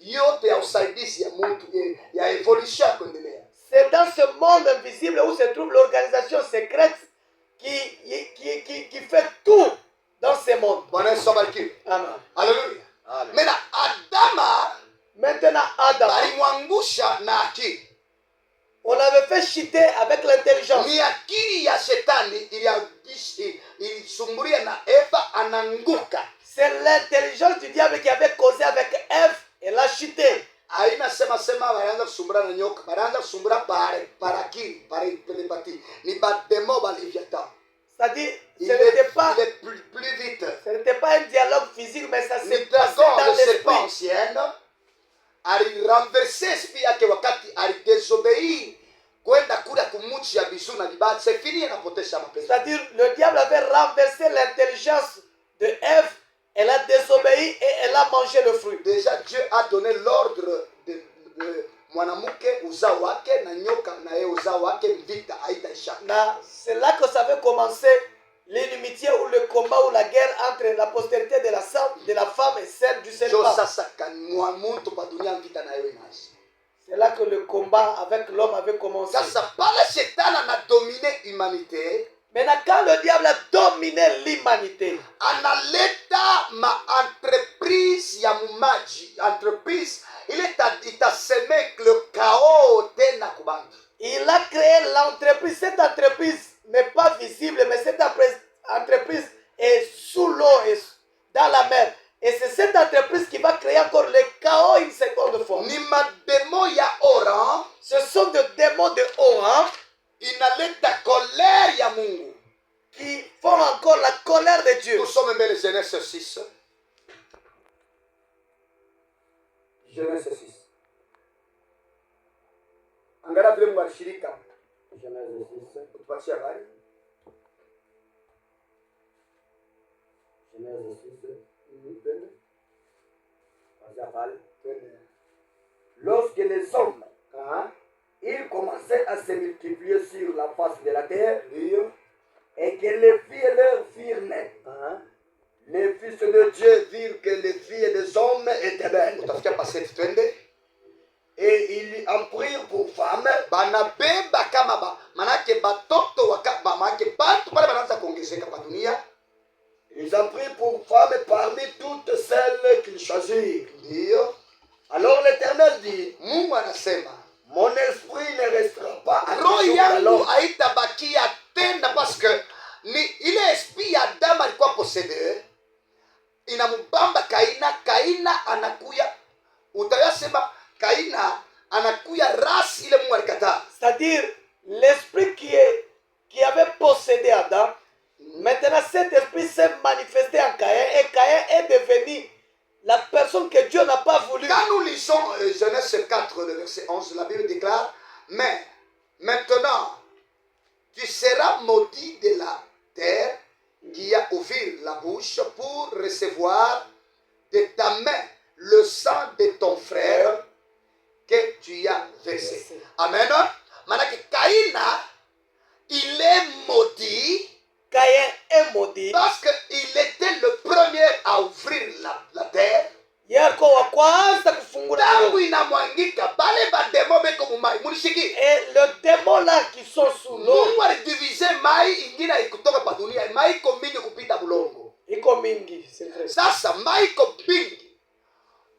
yote ya usaidizi ya mtu ya evolution ya kuendelea. C'est dans ce monde invisible où se trouve l'organisation secrète qui fait tout dans ce monde. Bwana Yesu abariki. Amen. Haleluya. Amen. Mena Adama Maintenant, Adam, alimwangusha na akili. on avait fait chuter avec l'intelligence. Ni akili ya shetani ilisumburia na Eva ananguka. C'est l'intelligence du diable qui avait causé avec Ève et l'a chuté. Haina sema wanaanza kusumbura na nyoka, wanaanza kusumbura para akili, para telepati. Ni bademo balivyata. C'est-à-dire, Il ce n'était pas, est plus vite. ce n'était pas un dialogue physique, mais ça s'est Ni passé dragon dans de serpent l'esprit. ancienne alirenverse esprit yake wakati alidesobei kwenda kula kumuchi ya bisu na libati. C'est fini, anapotesha mapenzi. C'est-à-dire, le diable avait renversé l'intelligence de Ève, elle a désobéi et elle a mangé le fruit. Déjà Dieu a donné l'ordre de mwanamke uzao wake na nyoka na yeye uzao wake, vita haitaisha. C'est là que ça avait commencé l'inimitié ou le combat ou la guerre entre la postérité de la femme et celle du Jo serpent. sasa kanwa muntu pa dunia vita na yeye inaisha. C'est là que le combat avec l'homme avait commencé. Sasa pale shetani ana dominé humanité, Maintenant, quand le diable a dominé l'humanité, analeta ma entreprise ya mumaji, entreprise ile itasemek le chaos tena kubantu. il a créé l'entreprise. Cette entreprise n'est pas visible, mais cette entreprise est sous l'eau et dans la mer. Et c'est cette entreprise qui va créer encore le chaos une seconde fois. Ni mademo ya ora Ce sont des démons de haut, hein, inaleta colère ya Mungu. qui font encore la colère de Dieu. Nous sommes mbele Genèse 6. Genèse 6. Angalia vile Mungu alishirika. Genèse 6. Utupatie habari. Genèse 6. Twende. Twende. Lorsque les hommes, Aha. ils commençaient à se multiplier sur la face de la terre, Ndio. et que les filles leur firent naître, Aha. les fils de Dieu virent que les filles des hommes étaient belles. Utafikia paseti twende. Et ils en prirent pour femmes, Banabeba kama manake batoto manake bantu pale banaanza kuongezeka pa dunia. ils en prirent pour femmes parmi toutes celles qu'ils choisirent. Ndio. Alors l'Éternel dit, Mungu anasema mon esprit ne restera pas à roho toujours dans yangu l'homme. haitabakia tena, parce que ni ile esprit ya Adamu alikuwa posede inambamba Kaina anakuya, utayasema Kaina anakuya rasi ile Mungu alikataa. C'est-à-dire, l'esprit qui avait possédé Adam, maintenant cet esprit s'est manifesté en Caïn, et Caïn est devenu la personne que Dieu n'a pas voulu. Quand nous lisons Genèse 4, le verset 11, la Bible déclare, mais maintenant, tu seras maudit de la terre qui a ouvert la bouche pour recevoir de ta main le sang de ton frère que tu as versé. Amen. Manake Kaina, il est maudit Caïn est maudit. parce qu'il était le premier à ouvrir la terre. Yerko wa kwanza kufungula Tangu ndogo. inamwangika bale bademo beko mumai munishiki. Et le démon là qui sont sous l'eau, Mungu alidivize mai ingine ikutoka pa dunia. Mai iko mingi kupita bulongo. iko mingi, c'est vrai. Sasa mai iko mingi.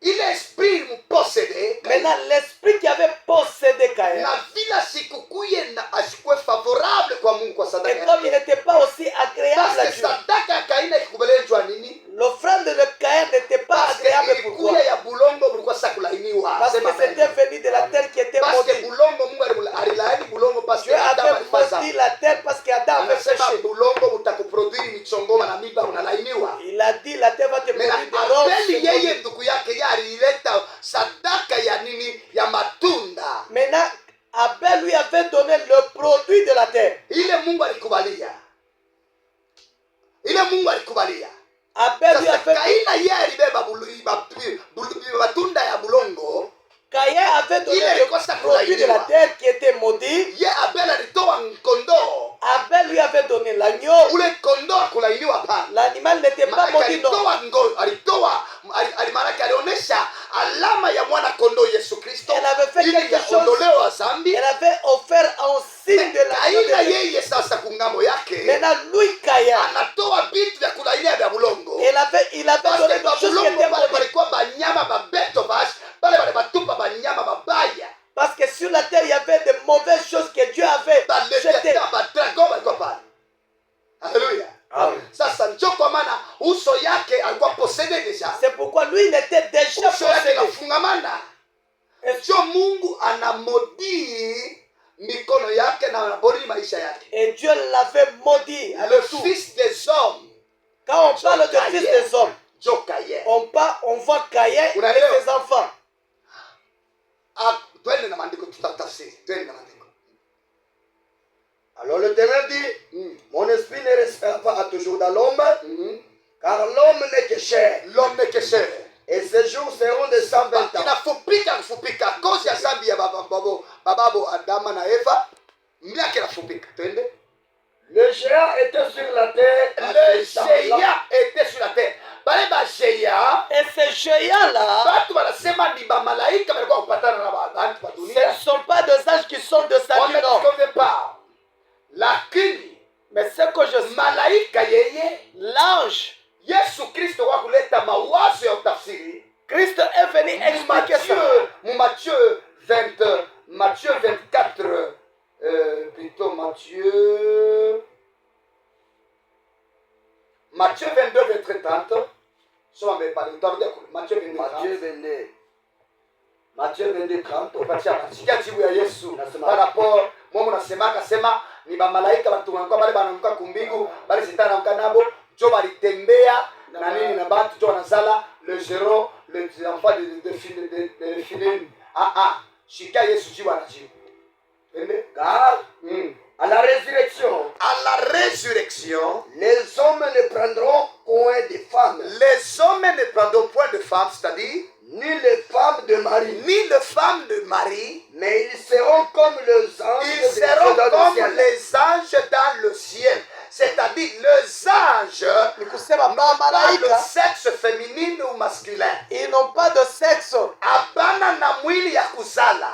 Ile esprit muposede. Maintenant, l'esprit qui avait possédé Caïn, Na vila sikukuye na ashikwe favorable kwa Mungu kwa et sadaka. comme il n'était pas aussi agréable à Parce que Dieu, sadaka Kaina ikubelejwa nini? l'offrande de Caïn n'était pas Parce que agréable. Pourquoi? ilikuya ya bulongo bulikuwa sakulainiwa. Parce que Sema c'était amen. venu de la terre qui était Parce que maudite. bulongo Mungu alilaani bulongo parce que Dieu Adam avait alifanya. maudit la terre parce qu'Adam avait Anasema péché. bulongo utakuproduire michongoma na miba unalainiwa. Il a dit la terre va te Mena produire des roses. Abeli yeye ndugu yake yeye alileta sadaka ya nini? Ya matunda. Maintenant, Abel lui avait donné le produit de la terre. Ile Mungu alikubalia. Ile Mungu alikubalia. Abel lui Sasa avait Kaina yeye alibeba matunda ya bulongo. Caïn avait donné Il est le comme ça pour produit de la l'aïeul. terre qui était maudit. Ye Abel alitoa kondoo. Abel lui avait donné l'agneau. Ule kondoo kulainiwa hapa. L'animal n'était pas Maana maudit, non. alitoa alimanake alionyesha alama ya mwana kondoo Yesu Kristo Elle avait fait ili quelque ya chose. ondoleo wa zambi. Elle avait offert en signe de la Kaina yeye sasa kungambo yake Maintenant, lui, Kaya, anatoa vitu vya kulainia vya bulongo. il avait donné des choses qui Bulongo étaient pale mauvaises. palikuwa banyama babeto bashi pale pale batupa banyama babaya Parce que sur la terre, il y avait de mauvaises choses que Dieu avait jetées. baleviathan badragon balikuwa pale. Haleluya. Amen. Sasa njo kwa maana uso yake alikuwa posede deja, C'est pourquoi lui, il était déjà uso yake possédé. kafungamana. Njo Mungu anamodii mikono yake na anabodi maisha yake. Et Dieu l'avait maudit Le avec tout. fils des hommes Quand on parle de fils des hommes, Jokaye. on voit Caïn et Unaelewa? ses enfants. Twende na maandiko tutatafsiri. Twende na maandiko. Alors l'Éternel dit, mon esprit ne restera pas à toujours dans l'homme, car l'homme n'est que chair. L'homme n'est que chair. Et ses jours seront de 120 ans. Inafupika kufupika kozi ya zambi ya bababo Adama na Eva, miaka inafupika. Twende. Le géant était sur la terre. Le géant était sur la terre. Bale ba géant, Et ces géants-là, batu wanasema ni ba malaika walikuwa kupatana na bantu ba ce dunia. ne sont pas des anges qui sont de On Satan, ne non. trouve pas. Lakini Mais ce que je sais, malaika yeye l'ange, Yesu Kristo kwa kuleta mawazo ya utafsiri. Christ est venu expliquer ça. Matthieu 24, plutôt Matthieu 22, verset 30. Matthieu 22, Matthieu 22, 30. sikia jibu ya Yesu. Nasema. Par rapport, Mungu nasemaka sema ni bamalaika batumwa bale banamuka kumbingu, bale shetani anamuka nabo, jo balitembea na nini na batu jo wanazala le zero, les enfants de Philin. Shika Yesu jibu anajibu. Ende? Car à la résurrection, les hommes ne prendront point de femmes, les hommes ne prendront point de femmes, c'est-à-dire ni les femmes de Marie, ni les femmes de Marie, mais ils seront comme les anges ils de seront Dieu dans le comme ciel. les anges dans le ciel. C'est-à-dire les anges Ni kusema n'ont pas le malaika, sexe féminin ou masculin. ils n'ont pas de sexe. Hapana na mwili ya kuzala.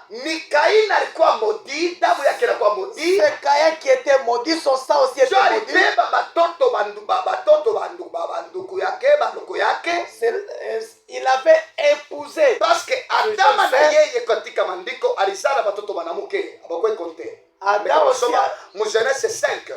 Ni Kaini alikuwa modi, damu yake ilikuwa modi. C'est Caïn qui était maudit, son sang aussi Jo était maudit. alibeba banduku yake, banduku yake. Il avait épousé. Parce que Adama na yeye katika maandiko alizala batoto banamuke, abakwe konte. Adam aussi, Mu Genèse 5.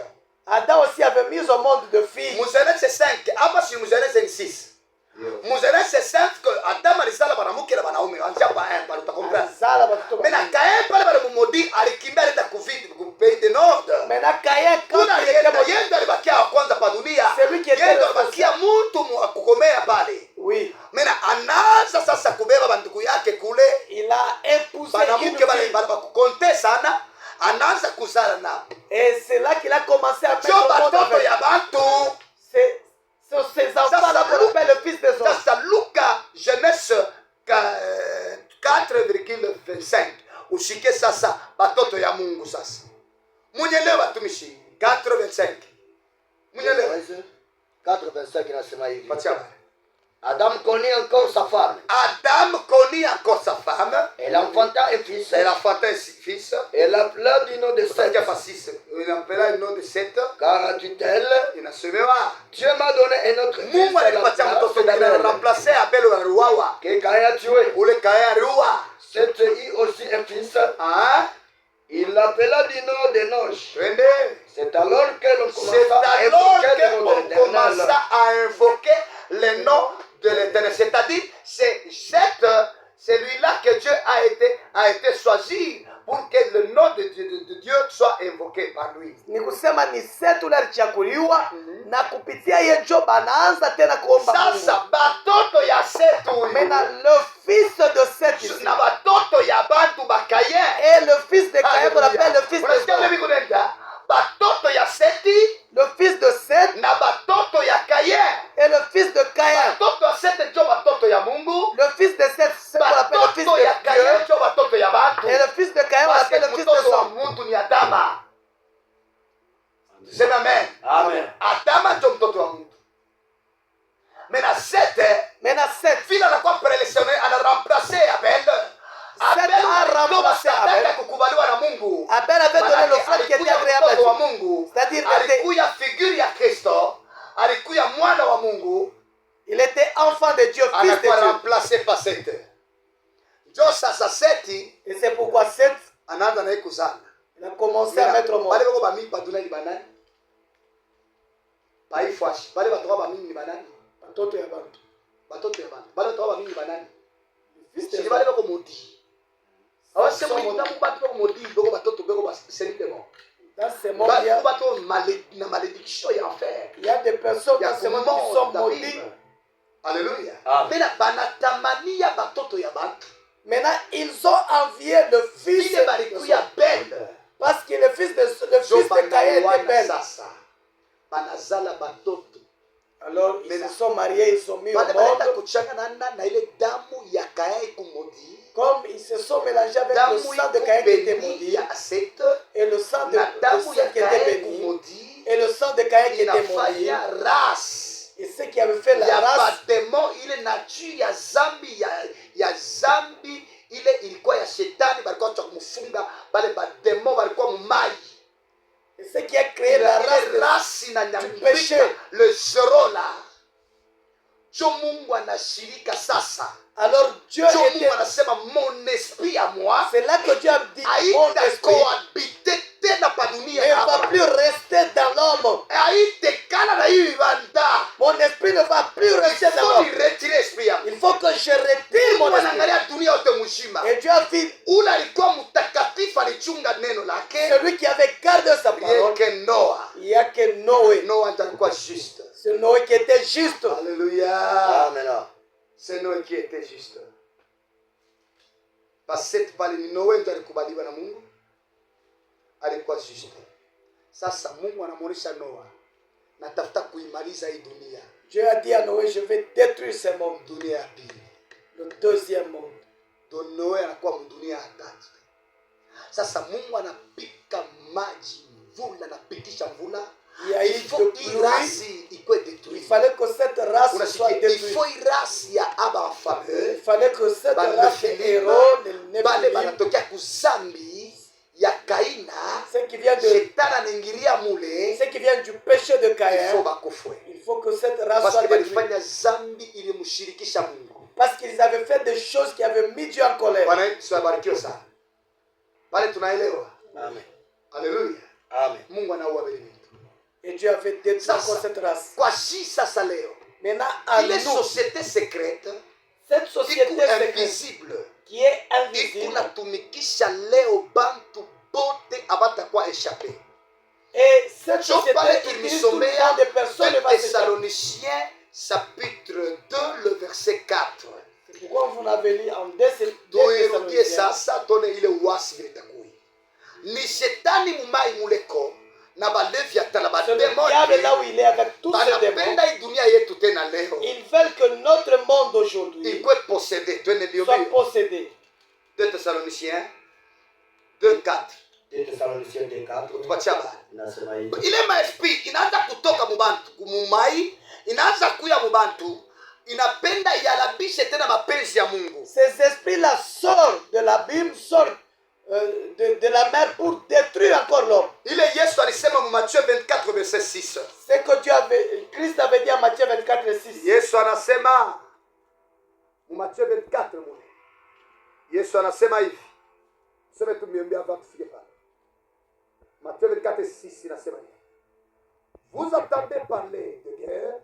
Adam aussi avait mis au monde de filles. Mu Genèse 5, hapa si mu Genèse 6. Mu Genèse 5 que Adam alizala banamuke na banaume, anja pa un par utakomprendre. Zala batoto Mais na Kain pale pale mumodi alikimbia alienda kuvidi kumpei de nord. Maintenant Caïn, quand Kuna il était maudit, yeye ndo alibakia wa kwanza pa dunia. C'est lui qui était Yeye ndo le alibakia mtu wa kukomea pale. oui, Mena anaanza sasa kubeba banduku yake kule. il a épousé une Banamuke bale fille. bale bakukonte sana. Anaanza kuzala nao. Et c'est là qu'il a commencé à mettre Jo au monde batoto avec. ya bantu. C'est ces enfants-là qu'on appelle le fils des hommes. Sasa Luka Genèse 4,25 ushike sasa batoto ya Mungu sasa. Munyelewa tumishi 4:25. Munyelewa. 4,25 inasema hivi. Patia habari. Adam connaît encore sa femme. Adam connut encore sa femme. Elle enfanta un fils. Elle enfanta un fils. Elle l'appela du nom de Seth. Seth. Il appela le nom de Seth. Car dit-elle, Inasemewa Dieu m'a donné un autre fils Mungu à la alipatia place mtoto d'Abel, mwingine remplacer Abel wa Ruawa. que Caïn a tué. Ule Kain aliua. Seth eut aussi un fils. Ah, Il l'appela du nom de Noch. twende. C'est alors que l'on C'est commença à alors évoquer le nom de qu'on l'Éternel. commença à invoquer le nom de l'Éternel. C'est-à-dire, c'est celui-là que Dieu a été choisi pour que le nom de Dieu soit invoqué par lui. Ni kusema ni Setu ule alichakuliwa na kupitia yeye ndio banaanza tena kuomba Mungu. Sasa batoto ya Setu Maintenant le fils de Seth ici, na batoto ya bantu bakaye. et le fils de Caïn qu'on appelle le fils de Unasikia Seth. mimi kunenda? Batoto ya Seti Le fils de Seth na batoto ya Kaye. et le fils de Caïn. Batoto ya Seti ndio batoto ya Mungu. Le fils de Seth, c'est qu'on appelle le fils Batoto ya de Kaye Dieu. ndio batoto ya bantu. Et le fils de Caïn, on Parce appelle que le fils de mtoto wa Seth. mtu ni Adama. Sema amen. Amen. Adama ndio mtoto wa mtu. Mena Sete Maintenant Seth, vile Kaini anakuwa prélectionné, anaremplace Abel. Abel a remplacé Abel. kukubaliwa na Mungu. Abel avait donné l'offrande qui était agréable à Mtoto wa Dieu. Mungu. C'est-à-dire Alikuya figure ya Kristo, alikuya mwana wa Mungu. il était enfant de Dieu, fils de Anakuwa Dieu. remplacé par Seth. Njo sasa Seti Et c'est pourquoi Seth, anaanza naye kuzana. il a commencé à mettre au monde. Bale bako bami baduna ni banani? Baifwashi. Bale batoka bami ni banani? Batoto ya bantu. Batoto ya bantu. Bale batoka bami ni banani? Fils Si de bale Dieu. bako modi. Awa se mo ina mu batu bako modi, bako batoto bako baseni de mo. Dans ce monde, Ba il y a, bato na malédiction ya enfer. il y a des personnes Ya dans ce monde qui sont kumona maudites. Bible. Alléluia. Amen. Mena banatamania batoto ya bantu. Maintenant, ils ont envié le fils Ile de balikuya belle. parce que le fils de Caïn était belle. Sasa. Banazala batoto. Alors, ils se sont mariés, ils sont mis au Bale baleta monde. kuchangana na ile damu ya Kain kumodi. Comme ils se sont mélangés avec le Damu sang de Caïn qui était ikubeni maudit. ya Seth Et le sang de na damu ya Seth qui était Kain béni. kumodi Et le sang de Caïn qui était maudit. inafanya race Et ceux qui avaient fait la ya race, bademo, ile nature ya zambi ya zambi ile ilikuwa ya shetani, balikuwa cha kumfunga bale bademo, balikuwa mumai et ceux qui a créé la ile race race na du péché. nyambika le zero la jo Mungu anashirika sasa. Alors Dieu Jo Mungu était... anasema mon esprit à moi C'est là que Dieu a dit, mon haita esprit cohabite tena pa dunia ne va hapa. plus rester dans l'homme. Haitekana na hii vibanda. Mon esprit ne va plus rester dans Faut l'homme. niretire esprit yangu. Il faut que je retire mon Mungu esprit. anaangalia dunia yote mzima. Et Dieu a vu Ule alikuwa mtakatifu, alichunga neno lake. celui qui avait gardé sa parole. Yeke Noa. Il n'y a que Noé. Noa ndio alikuwa juste. C'est Noé qui était juste. Alléluia. Amen. C'est Noé qui était juste. Parce que pale ni Noe ndio alikubaliwa na Mungu. Alikuwa juste. Sasa Mungu anamuonesha Noa, natafuta kuimaliza hii dunia. Dieu a dit à Noé, je vais détruire ce monde. Dunia ya pili. Le deuxième monde. Ndio Noe anakuwa mdunia ya tatu. Sasa Mungu anapika maji, mvula, anapitisha mvula. Il y a eu Il faut de hii pluie. rasi ikuwe Il détruite. fallait que cette race soit Unasikia, il détruite. faut hii rasi ya aba Il fameux. fallait que cette Bale race de Nephilim, héros, les bale Nephilim, banatokea kuzambi ya Kaina, ceux qui viennent de, shetani anaingilia mule, ceux qui viennent du péché de il faut Caïn, bakufwe. il faut que cette race Parce soit que détruite. balifanya zambi ilimshirikisha Mungu. Parce qu'ils avaient fait des choses qui avaient mis Dieu en colère. Bwana Yesu abarikiwe sana. Pale tunaelewa. Amen. Haleluya. Amen. Mungu anaua vile vitu. Et Dieu avait détruit Sasa, encore cette race. Kwa shi sasa leo, Maintenant, à ile nous, société secrète cette société iku secrète invisible qui est invisible, ikunatumikisha leo bantu bote abatakuwa échappé. et cette Jo société pale utilise tout le tulisomea temps des personnes ne 2 vont s'échapper. Thessaloniciens chapitre 2 le verset 4. C'est pourquoi vous l'avez lu en 2 Tuirudie Thessaloniciens. sasa tone ile uasi vile itakuwa. Ni shetani mumai muleko na balevi atala C'est le diable là où il est avec tous ces démons. banapenda hii dunia yetu tena leo Ils veulent que notre monde d'aujourd'hui ikwe possédé. Twende bio soit bio. possédé. 2 Thessaloniciens 2:4. 2 Thessaloniciens 2:4 Tupatie habari. inasema hivi. Ile maespi inaanza kutoka mubantu kumumai, inaanza kuya mubantu, inapenda ialabishe tena mapenzi ya Mungu. Ces esprits-là sortent de l'abîme, sortent de la mer pour détruire encore l'homme. Ile Yesu alisema mu Matthieu 24 verset 6. C'est que Christ avait dit en Matthieu 24, 6. Yesu anasema mu Matthieu 24 mule. Yesu anasema hivi. Sema tu miambia hapa tufike pale. Matthieu 24:6 inasema hivi. Vous entendez parler de guerre.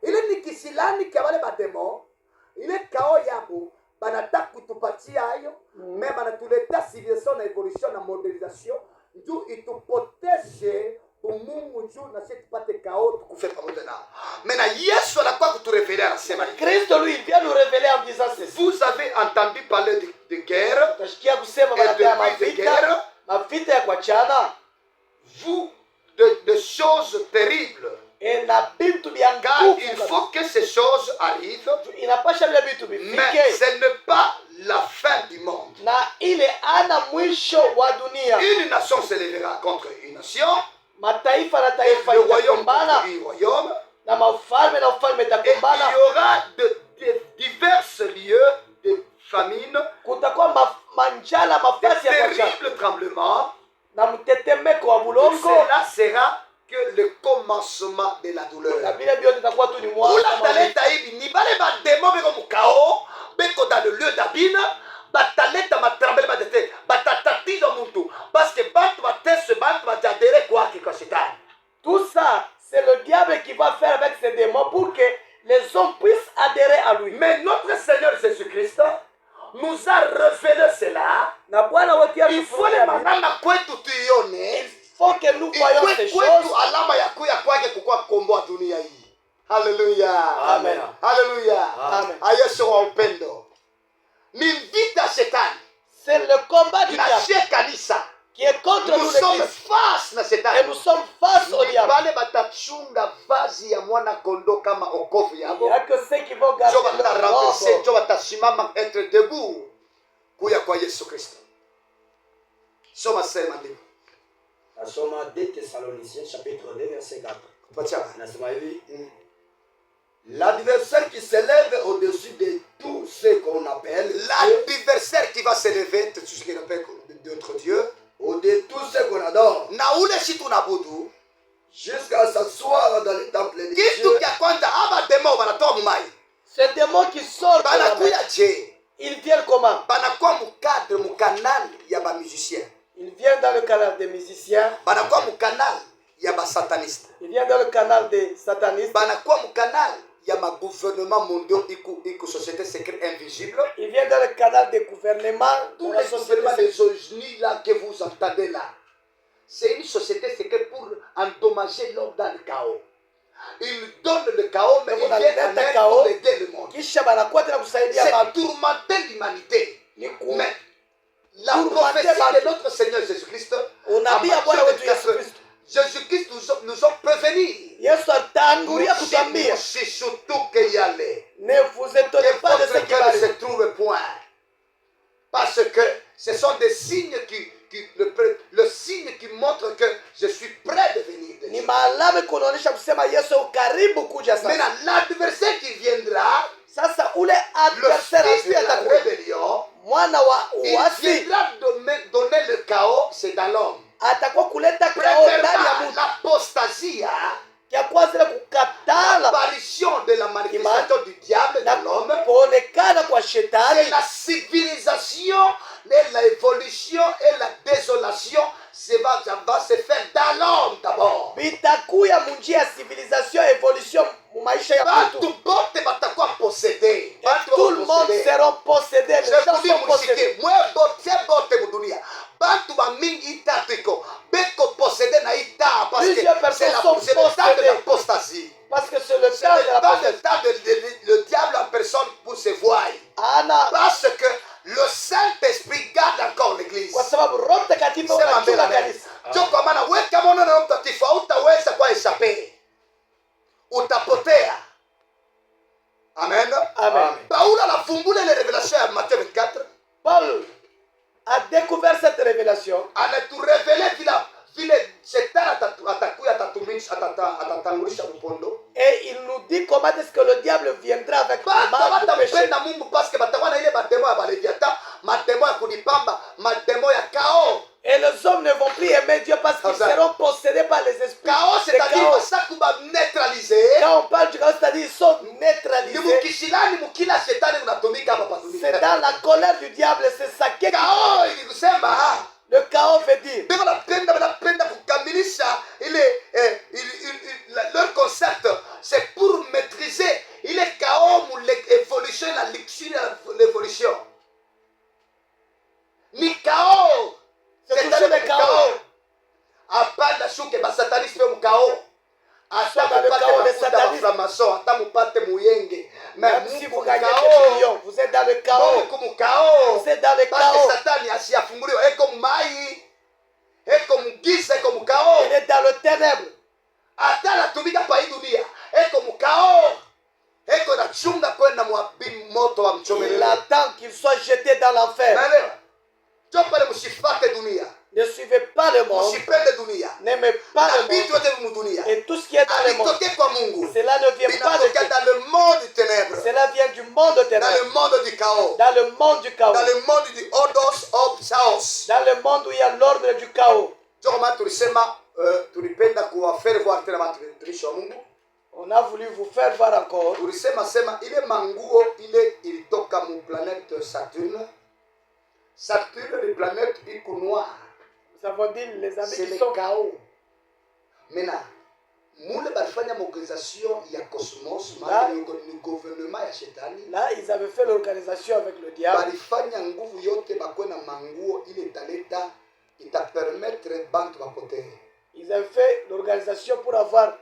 Ile ni kisilani kia wale bademo. Ile kao yabo banataka kutupatia hayo. Mais banatuletea civilisation na evolution na modernisation. Ndio itupoteshe Mungu juu na sisi tupate kao tukufe pamoja nao. Mais na Yesu anakuwa kuturevelea anasema hivi. Christ, lui, il vient nous révéler en disant ceci. Vous avez entendu parler de guerre. Utasikia kusema wanataka mavita ya kuachana Vous, de choses terribles. na vitu vya Car nguvu il kabisa. faut que ces choses arrivent. Inapasha vile vitu Mais vifike ce n'est pas la fin du monde. na ile ana mwisho wa dunia. Une nation se lèvera contre une nation. Mataifa na Et taifa le royaume itakumbana contre un royaume. na mafalme na ufalme Et il itakumbana y aura de diverses njala de mafasi ya kwa njala terribles tremblements, na mtetemeko wa tout bulongo cela sera que le commencement de la na douleur. vile vyote itakuwa tu ni mwanzo Kula wa maumivu. taleta hivi ni bale bademo beko mukao beko dans le lieu d'abine bataleta matrembele badete batatatiza muntu parce que bantu batese bantu bajadere kwake kwa shetani. Tout ça, c'est le diable qui va faire avec ces démons pour que les hommes puissent adhérer à lui. Mais notre Seigneur Jésus-Christ nous a révélé cela. Na Bwana wetu Il faut le manana kwetu tuione. il faut que nous voyons ces Kwetu choses. alama ya kuya kwake kukua kukomboa dunia hii. Haleluya. Amen. Haleluya. Amen. Yesu wa upendo. Ni vita shetani. C'est le combat du Na diable sie kanisa. qui est contre Nous nous sommes l'Église. face na Et shetani. nous sommes face au Ni diable. bale batachunga vazi ya mwana kondo kama okovu Il n'y yabo. a que ceux qui vont garder Jo batarenverse, leur jo batasimama être debout. Kuya kwa Yesu Kristo. Soma sema ndivyo. Nasoma 2 Thessaloniciens chapitre 2 verset 4. Pacha. Nasema hivi, l'adversaire qui s'élève au-dessus de tout ce qu'on appelle Dieu, L'adversaire qui va s'élever, tout ce qu'on appelle notre Dieu, ou de tout ce qu'on adore, na ule si tunabudu, jusqu'à s'asseoir dans le temple de kitu Dieu, kya kwanza aba demo banatoa mumai. Ces démons qui sortent de la mer, Banakuya je, ils viennent comment? banakuwa mukadre mukanal ya ba musicien. Ils viennent dans le canal des musiciens, Banakuwa mukanal ya ba sataniste. ils viennent dans le canal des satanistes, Banakuwa mukanal ya ma gouvernement mondial iku société secrète invisible. ils viennent dans le canal des gouvernements, Tous de la les société gouvernements secrète. des ONU là que vous entendez là, c'est une société secrète pour endommager l'homme dans le chaos. Ils donnent le chaos, mais Donc, ils on a viennent le en aide chaos. pour aider le monde. Kisha banakuwa tena kusaidia C'est watu. tourmenter l'humanité. Ni ku- Mais la tourmenter prophétie watu. de notre Seigneur Jésus-Christ, Unabii ya Bwana wetu Yesu Kristo. Jésus-Christ nous ont prévenus. Yesu atangulia kutambia, C'est surtout qu'il y allait. ne vous étonnez Que pas de ce votre qui cœur va ne se arriver. trouve point. Parce que ce sont des signes le signe qui montre que je suis prêt de venir de Ni Dieu. maalama kunaonyesha kusema Yesu yu karibu kuja sasa. Maintenant, l'adversaire qui viendra, Sasa ule le adversaire fils de asili la atakuja, rébellion, mwana wa il uasi viendra donner le chaos, c'est dans l'homme. atakuwa kuleta kao ndani ya Premièrement, mtu. l'apostasie, Ya kwanza ile kukatala l'apparition de la manifestation du diable na dans l'homme, kuonekana kwa c'est shetani la civilisation, et l'évolution et la désolation, ça va se faire dans l'homme d'abord. vitakuya munjia ya civilisation evolution mu maisha ya Bantu mtu. bote batakuwa possédés. Bantu Tout le monde possédés. seront possédés, les gens Sekuli sont possédés. musike mwe bote bote mudunia. Bantu bamingi itatu iko beko possédé na ita parce que Plusieurs personnes sont c'est le temps de possédées. l'apostasie. Parce que c'est le C'est temps le de la temps possédation. le diable en personne pour se voir. Ana Parce que le Saint-Esprit garde encore l'église. kwa sababu Roho Mtakatifu Sema mbele unachunga amen. kanisa. Ndio kwa maana wewe kama unaona Roho Mtakatifu hautaweza kwa echape. Utapotea. Amen. Amen. Paulo anafumbula ile revelation ya Matthieu 24. Paul a découvert cette révélation. Anaturevele vile shetani atakuya atatangulisha upondo. Et il nous dit comment est-ce que le diable viendra avec le Bata mal du péché. batampenda Mungu parce que batakuwa na ile mademo ya baleviata, mademo ya kunipamba, mademo ya kao. Et les hommes ne vont plus aimer Dieu parce qu'ils Ça. seront possédés par les esprits. Kao de c'est-à-dire chaos. basakuba neutraliser. Quand on parle du chaos, c'est-à-dire ils sont Ni neutralisés. mukishilani mukila shetani unatumika hapa patumika. C'est dans la colère du diable, c'est ça qui Kao ilikusema le chaos veut dire. beko wanapenda kukamilisha leur concept, c'est pour maîtriser ile kao mu l'évolution la luxure l'évolution. Ni kao. C'est toujours le chaos. Apanda shuke basataniste mu kao. Ata Soit dans le mupate chaos des mafuta satanistes. baframason, ata mupate muyenge. Mais Même si vous Mungu gagnez kao. des millions, vous êtes dans le chaos. Mungu mu kao. Vous êtes dans le Parce que chaos. Satani asiyafunguliwa eko mai. Eko mugisa eko mukao. Il est dans le ténèbre. Hata anatumika pa hii dunia eko mukao, eko nachunga kwenda moto wa Il mchomelele. attend qu'il soit jeté dans l'enfer. Naelewa? Jo pale msifate dunia. Ne suivez pas le monde. Usipende dunia. N'aimez pas Na le monde. vitu vyote vimu dunia. Et tout ce qui est dans le monde, Havitokee kwa Mungu. cela ne vient pas de Vinatokea Dieu. dans le monde du ténèbre. Cela vient du monde Dans ténèbre. le monde du chaos. Dans le monde du chaos. Dans le monde du ordos of chaos. Dans le monde où il y a l'ordre du chaos. Jokoma tulisema tulipenda kuwafere voir tena watumishi wa Mungu. On a voulu vous faire voir encore. Tulisema ile manguo ile ilitoka mu planète Saturne. Saturne ni planète iko noire. Nous avons dit les amis C'est qui le sont chaos. Maintenant, mule balifanya mobilisation ya cosmos, Là- ni gouvernement ya shetani. là, ils avaient fait l'organisation avec le diable. Balifanya nguvu yote bakwe na manguo ile italeta itapermettre bantu bapotere. Ils avaient fait l'organisation pour avoir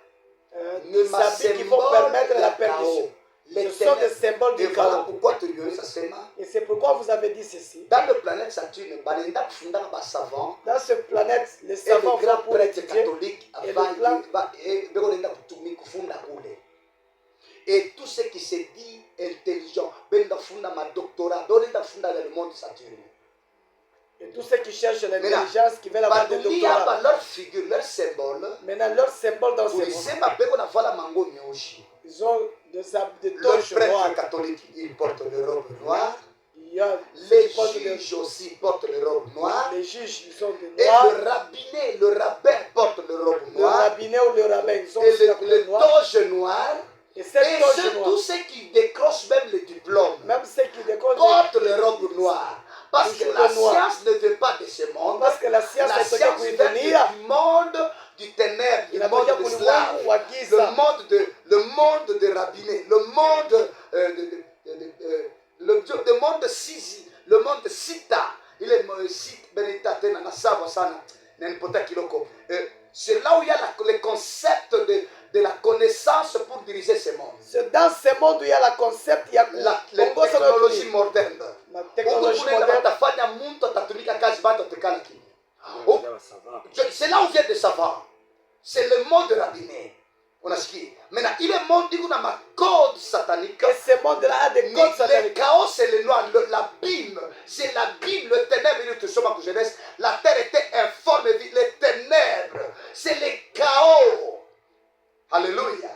des habits qui vont permettre la perdition. Ce sont des symboles Et du voilà chaos. pourquoi tulionyesha sema Et c'est pourquoi vous avez dit ceci. dans le planète Saturne balenda kufunda ba savant Dans cette planète, les et savants les vont grands pour prêtres étudier. catholiques Et avant le plan- bekolenda kutumi kufunda kule. Et tout ce qui se dit intelligent, benda funda ma doctorat, dolenda funda dans le monde Saturne. Et tous ceux qui cherchent l'intelligence, qui veulent avoir des Badunia doctorats. ba leur figure, leur symbole, Maintenant, leur symbole dans ce monde, tulisema beko na vala mango meushi. ils ont des Le torches prêtre noires. catholique, il porte le robe noire. Il y a Les ils portent des- juges aussi portent le robe noire. les juges, ils sont des Et noirs. le rabbiné, le rabbin porte le robe Le noire. rabbinet ou le rabbin, ils sont Et aussi le appelés noirs. toge noir. Et cette Et toge tous noire, ceux qui décrochent même le diplôme même ceux qui décollent, portent le robe noire. Parce que Toujours la le noir. science ne veut pas de ce monde. parce que la science La est science venue vient pour venir. du monde du ténèbre, du monde Inakuja de kulimwengu Slav, wa le giza. monde de rabbiné, le monde le monde Sisi, le monde Sita. Il est Sita Benita tena na sawa sana na nipota kiloko. C'est là où il y a le concept de la connaissance pour diriger ce monde. C'est dans ce monde où il y a la concept, il y a La Kongo sana technologie tuni. moderne. La Huku technologie tunaenda moderne. watafanya mtu atatumika kazi bado atakala kimya. C'est là où vient le savoir. C'est le monde rabbiné. Unasikia? Maintenant, il est monde iko na code satanique. Et ce monde-là a des codes Le sataniques. chaos, c'est le noir, l'abîme. C'est l'abîme, le ténèbre. Il te somme à jeunesse. La terre était informe, les ténèbres. C'est le chaos. Alléluia.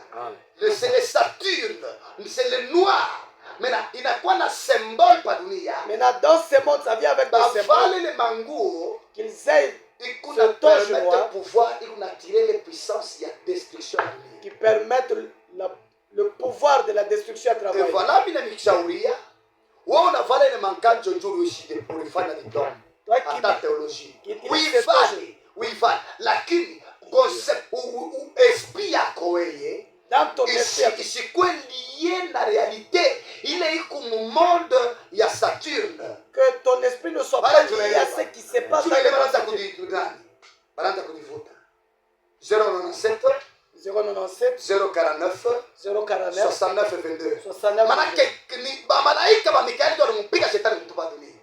C'est le Saturne. C'est le noir. Maintenant, il n'a quoi un symbole par dunia. Maintenant, dans ce monde, ça vient avec des symboles Bavale les manguos. qu'ils aient, Il Ce peut toge permettre noir. de pouvoir, il a tiré les puissances, il y a destruction. qui permettent le pouvoir de la destruction à Et travers. voilà, mina mikishauria. Wewe unavale ile mankanjo nzuri ushinde kulifanya ni dom. Toi qui Hata theologie. qui- Uifanye. Lakini concept esprit yako wewe dans ton esprit, isikuwe lié na réalité. Ile iko mu monde ya Saturne. que ton esprit ne soit Voilà, pas tu lié l'as à dit. ce qui se passe dans Tunaelewa le banaanza monde. kudidani. Banaanza kudivuta. 097 097 049 049 69 22. 69 Manake ni malaika wa Mikaeli ndio walimpiga shetani kutupa dunia.